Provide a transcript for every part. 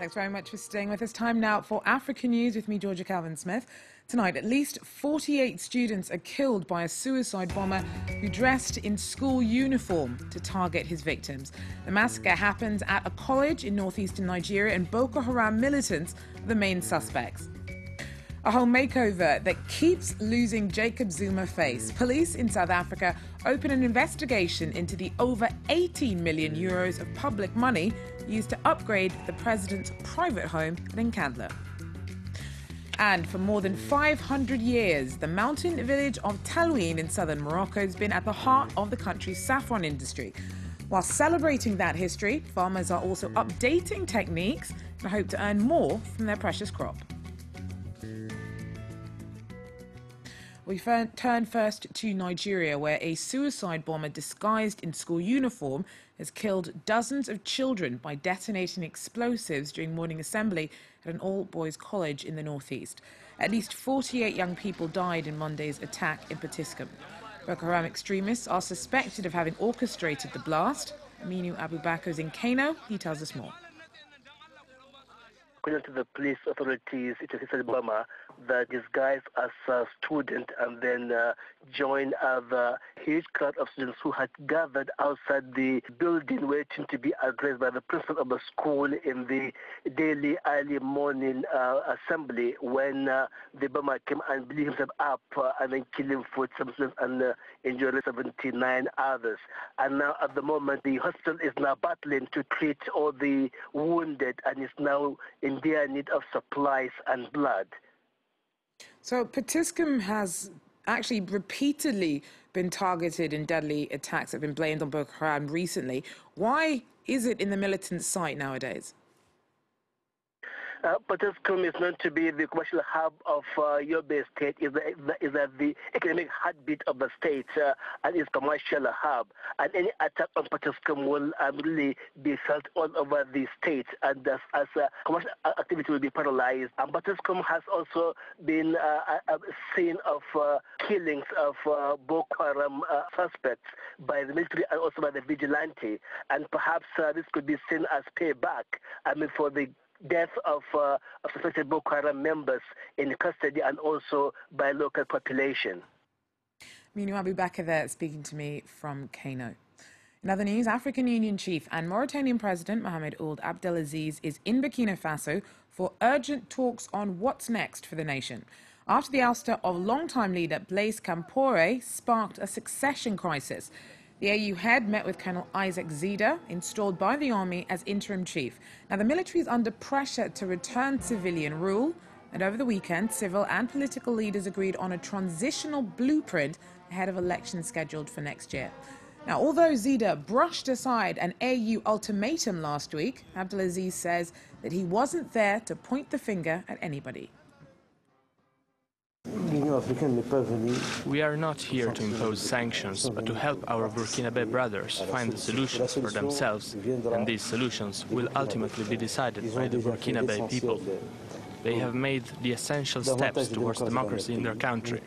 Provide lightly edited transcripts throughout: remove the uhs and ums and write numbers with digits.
Thanks very much for staying with us. Time now for Africa News with me, Georgia Calvin-Smith. Tonight, at least 48 students are killed by a suicide bomber who dressed in school uniform to target his victims. The massacre happened at a college in northeastern Nigeria, and Boko Haram militants are the main suspects. A home makeover that keeps losing Jacob Zuma face. Police in South Africa open an investigation into the over 18 million euros of public money used to upgrade the president's private home in Nkandla. And for more than 500 years, the mountain village of Taliouine in southern Morocco has been at the heart of the country's saffron industry. While celebrating that history, farmers are also updating techniques and hope to earn more from their precious crop. We turn first to Nigeria, where a suicide bomber disguised in school uniform has killed dozens of children by detonating explosives during morning assembly at an all-boys college in the northeast. At least 48 young people died in Monday's attack in Potiskum. Boko Haram extremists are suspected of having orchestrated the blast. Aminu Abubakar is in Kano. He tells us more. According to the police authorities, it is a bomber that disguised as a student and then joined the huge crowd of students who had gathered outside the building waiting to be addressed by the principal of the school in the daily early morning assembly when the bomber came and blew himself up and then killing 47 students and injuring 79 others. And now at the moment, the hospital is now battling to treat all the wounded and is now in their need of supplies and blood. So Potiskum has actually repeatedly been targeted in deadly attacks that have been blamed on Boko Haram recently. Why is it in the militant site nowadays? Potiskum is known to be the commercial hub of Yobe State, is the economic heartbeat of the state and is commercial hub. And any attack on Potiskum will really be felt all over the state, and as commercial activity will be paralyzed. And Potiskum has also been a scene of killings of Boko Haram suspects by the military and also by the vigilante. And perhaps this could be seen as payback, for the death of suspected Boko Haram members in custody and also by local population. Aminu Abubakar there speaking to me from Kano. In other news, African Union chief and Mauritanian President Mohamed Ould Abdelaziz is in Burkina Faso for urgent talks on what's next for the nation. After the ouster of longtime leader Blaise Compaoré sparked a succession crisis. The AU head met with Colonel Isaac Zida, installed by the army as interim chief. Now, the military is under pressure to return civilian rule, and over the weekend, civil and political leaders agreed on a transitional blueprint ahead of elections scheduled for next year. Now, although Zida brushed aside an AU ultimatum last week, Abdelaziz says that he wasn't there to point the finger at anybody. We are not here to impose sanctions, but to help our Burkinabe brothers find the solutions for themselves, and these solutions will ultimately be decided by the Burkinabe people. They have made the essential steps towards democracy in their country.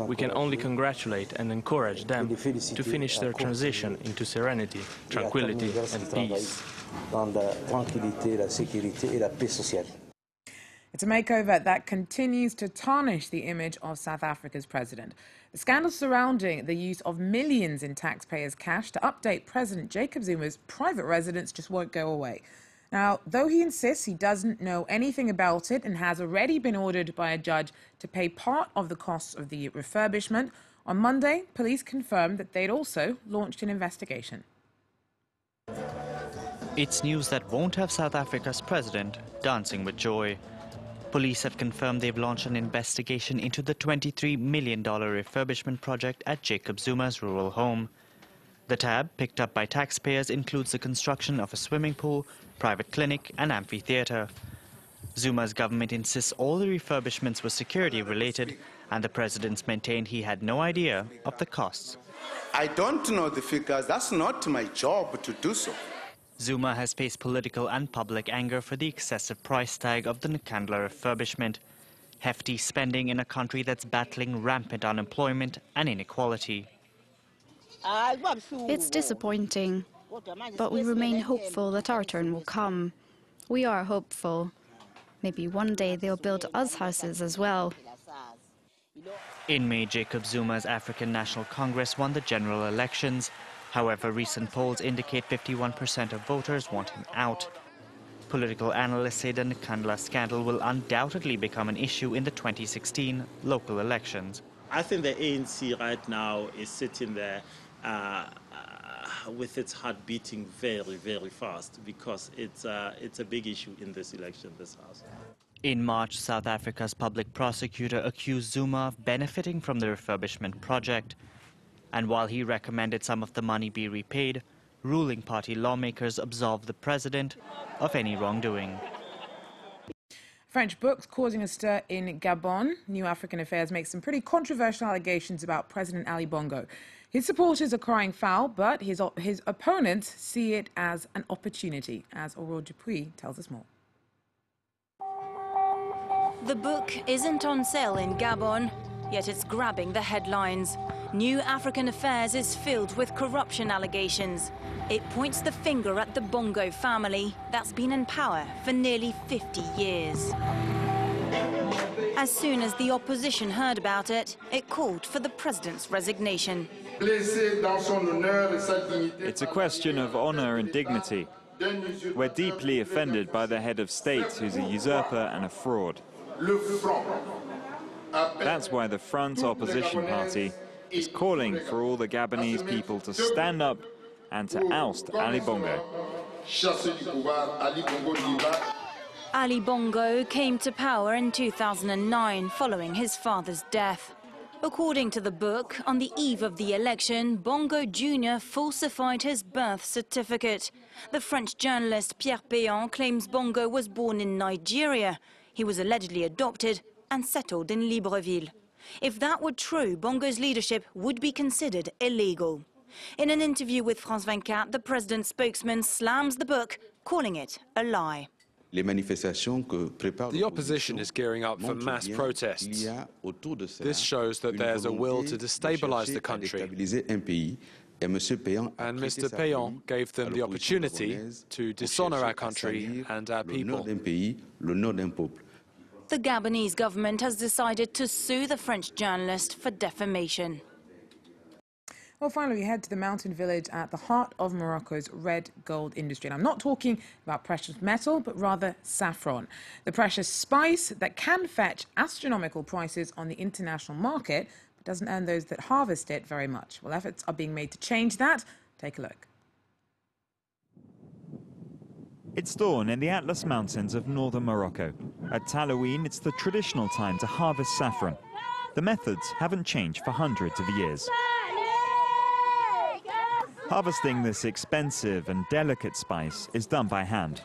We can only congratulate and encourage them to finish their transition into serenity, tranquility and peace. It's a makeover that continues to tarnish the image of South Africa's president. The scandal surrounding the use of millions in taxpayers' cash to update President Jacob Zuma's private residence just won't go away. Now, though he insists he doesn't know anything about it and has already been ordered by a judge to pay part of the costs of the refurbishment, on Monday, police confirmed that they'd also launched an investigation. It's news that won't have South Africa's president dancing with joy. Police have confirmed they've launched an investigation into the $23 million refurbishment project at Jacob Zuma's rural home. The tab, picked up by taxpayers, includes the construction of a swimming pool, private clinic and amphitheatre. Zuma's government insists all the refurbishments were security-related, and the president's maintained he had no idea of the costs. I don't know the figures. That's not my job to do so. Zuma has faced political and public anger for the excessive price tag of the Nkandla refurbishment. Hefty spending in a country that's battling rampant unemployment and inequality. It's disappointing, but we remain hopeful that our turn will come. We are hopeful. Maybe one day they'll build us houses as well. In May, Jacob Zuma's African National Congress won the general elections. However, recent polls indicate 51% of voters want him out. Political analysts say the Nkandla scandal will undoubtedly become an issue in the 2016 local elections. I think the ANC right now is sitting there with its heart beating very, very fast because it's a big issue in this election, this House. In March, South Africa's public prosecutor accused Zuma of benefiting from the refurbishment project. And while he recommended some of the money be repaid, ruling party lawmakers absolved the president of any wrongdoing. French books causing a stir in Gabon. New African Affairs makes some pretty controversial allegations about President Ali Bongo. His supporters are crying foul, but his opponents see it as an opportunity, as Aurore Dupuis tells us more. The book isn't on sale in Gabon, yet it's grabbing the headlines. New African Affairs is filled with corruption allegations. It points the finger at the Bongo family that's been in power for nearly 50 years. As soon as the opposition heard about it, it called for the president's resignation. It's a question of honor and dignity. We're deeply offended by the head of state who's a usurper and a fraud. That's why the Front Opposition Party is calling for all the Gabonese people to stand up and to oust Ali Bongo. Ali Bongo came to power in 2009 following his father's death. According to the book, on the eve of the election, Bongo Jr. falsified his birth certificate. The French journalist Pierre Péan claims Bongo was born in Nigeria. He was allegedly adopted and settled in Libreville. If that were true, Bongo's leadership would be considered illegal. In an interview with France 24, the president's spokesman slams the book, calling it a lie. The opposition is gearing up for mass protests. This shows that there's a will to destabilize the country. And Mr. Péan gave them the opportunity to dishonor our country and our people. The Gabonese government has decided to sue the French journalist for defamation. Well, finally, we head to the mountain village at the heart of Morocco's red gold industry. And I'm not talking about precious metal, but rather saffron, the precious spice that can fetch astronomical prices on the international market, but doesn't earn those that harvest it very much. Well, efforts are being made to change that. Take a look. It's dawn in the Atlas Mountains of northern Morocco. At Taliouine, it's the traditional time to harvest saffron. The methods haven't changed for hundreds of years. Harvesting this expensive and delicate spice is done by hand.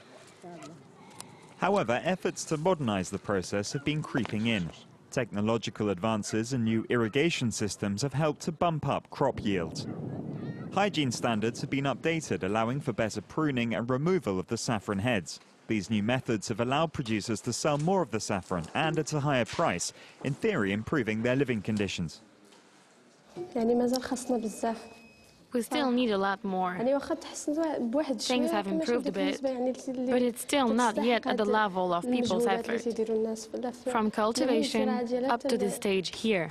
However, efforts to modernize the process have been creeping in. Technological advances and new irrigation systems have helped to bump up crop yields. Hygiene standards have been updated, allowing for better pruning and removal of the saffron heads. These new methods have allowed producers to sell more of the saffron and at a higher price, in theory improving their living conditions. We still need a lot more. Things have improved a bit, but it's still not yet at the level of people's effort, from cultivation up to the stage here.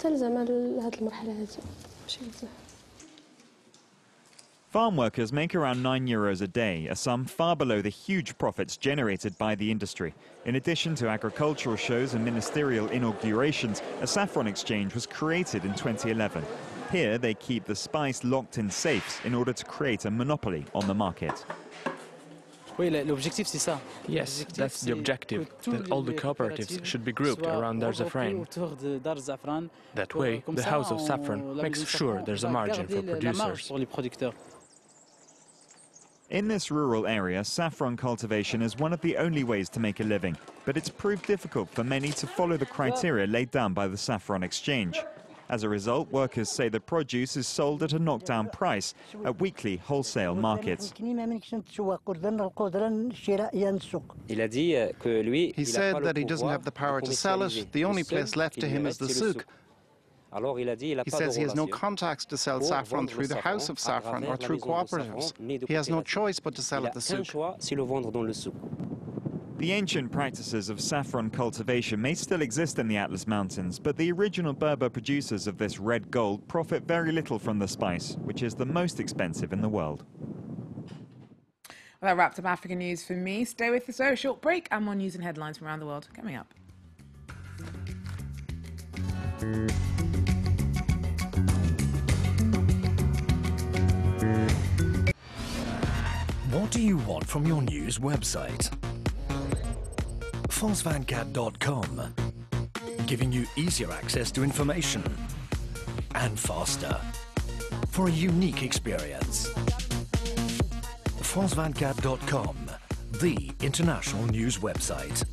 Farm workers make around €9 a day, a sum far below the huge profits generated by the industry. In addition to agricultural shows and ministerial inaugurations, a saffron exchange was created in 2011. Here, they keep the spice locked in safes in order to create a monopoly on the market. Yes, that's the objective, that all the cooperatives should be grouped around Dar Saffran. That way, the House of Saffron makes sure there's a margin for producers. In this rural area, saffron cultivation is one of the only ways to make a living, but it's proved difficult for many to follow the criteria laid down by the saffron exchange. As a result, workers say the produce is sold at a knockdown price at weekly wholesale markets. He said that he doesn't have the power to sell it. The only place left to him is the souk. He says he has no contacts to sell saffron through the House of Saffron or through cooperatives. He has no choice but to sell at the souk. The ancient practices of saffron cultivation may still exist in the Atlas Mountains, but the original Berber producers of this red gold profit very little from the spice, which is the most expensive in the world. Well, that wraps up African news for me. Stay with us for a short break and more news and headlines from around the world coming up. What do you want from your news website? France24.com, giving you easier access to information and faster for a unique experience. France24.com, the international news website.